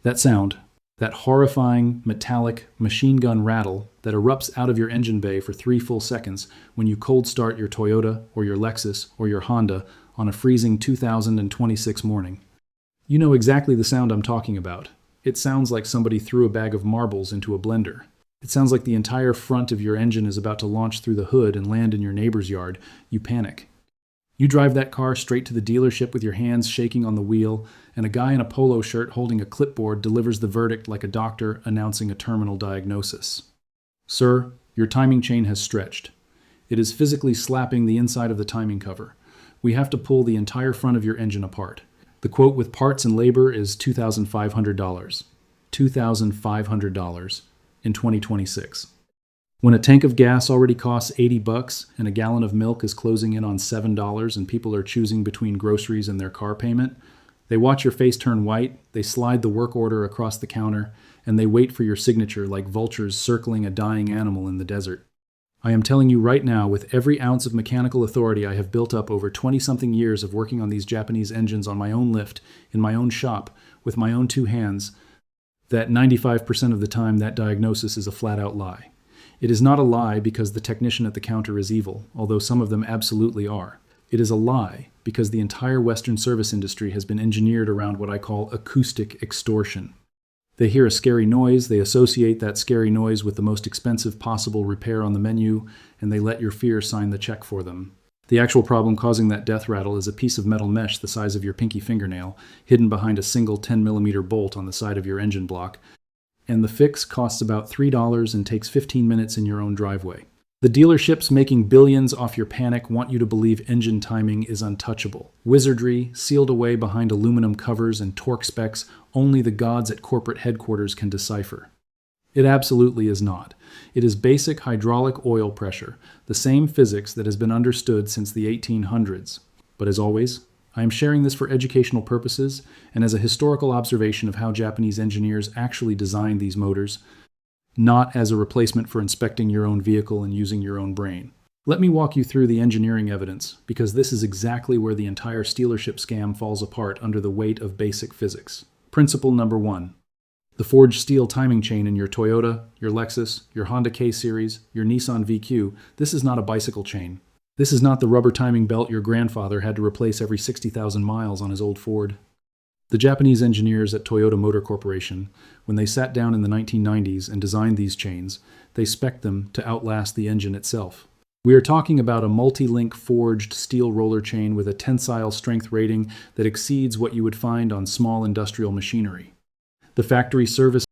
That sound, that horrifying, metallic machine gun rattle that erupts out of your engine bay for 3 full seconds when you cold start your Toyota or your Lexus or your Honda on a freezing 2026 morning. You know exactly the sound I'm talking about. It sounds like somebody threw a bag of marbles into a blender. It sounds like the entire front of your engine is about to launch through the hood and land in your neighbor's yard. You panic. You drive that car straight to the dealership with your hands shaking on the wheel, and a guy in a polo shirt holding a clipboard delivers the verdict like a doctor announcing a terminal diagnosis. Sir, your timing chain has stretched. It is physically slapping the inside of the timing cover. We have to pull the entire front of your engine apart. The quote with parts and labor is $2,500. $2,500 in 2026. When a tank of gas already costs $80 and a gallon of milk is closing in on $7 and people are choosing between groceries and their car payment, they watch your face turn white, they slide the work order across the counter, and they wait for your signature like vultures circling a dying animal in the desert. I am telling you right now, with every ounce of mechanical authority I have built up over 20-something years of working on these Japanese engines on my own lift, in my own shop, with my own 2 hands, that 95% of the time that diagnosis is a flat-out lie. It is not a lie because the technician at the counter is evil, although some of them absolutely are. It is a lie because the entire Western service industry has been engineered around what I call acoustic extortion. They hear a scary noise, they associate that scary noise with the most expensive possible repair on the menu, and they let your fear sign the check for them. The actual problem causing that death rattle is a piece of metal mesh the size of your pinky fingernail, hidden behind a single 10mm bolt on the side of your engine block, and the fix costs about $3 and takes 15 minutes in your own driveway. The dealerships making billions off your panic want you to believe engine timing is untouchable. Wizardry, sealed away behind aluminum covers and torque specs only the gods at corporate headquarters can decipher. It absolutely is not. It is basic hydraulic oil pressure, the same physics that has been understood since the 1800s. But as always, I am sharing this for educational purposes and as a historical observation of how Japanese engineers actually designed these motors, not as a replacement for inspecting your own vehicle and using your own brain. Let me walk you through the engineering evidence, because this is exactly where the entire Stealership scam falls apart under the weight of basic physics. Principle number 1. The forged steel timing chain in your Toyota, your Lexus, your Honda K-Series, your Nissan VQ, this is not a bicycle chain. This is not the rubber timing belt your grandfather had to replace every 60,000 miles on his old Ford. The Japanese engineers at Toyota Motor Corporation, when they sat down in the 1990s and designed these chains, they spec'd them to outlast the engine itself. We are talking about a multi-link forged steel roller chain with a tensile strength rating that exceeds what you would find on small industrial machinery. The factory service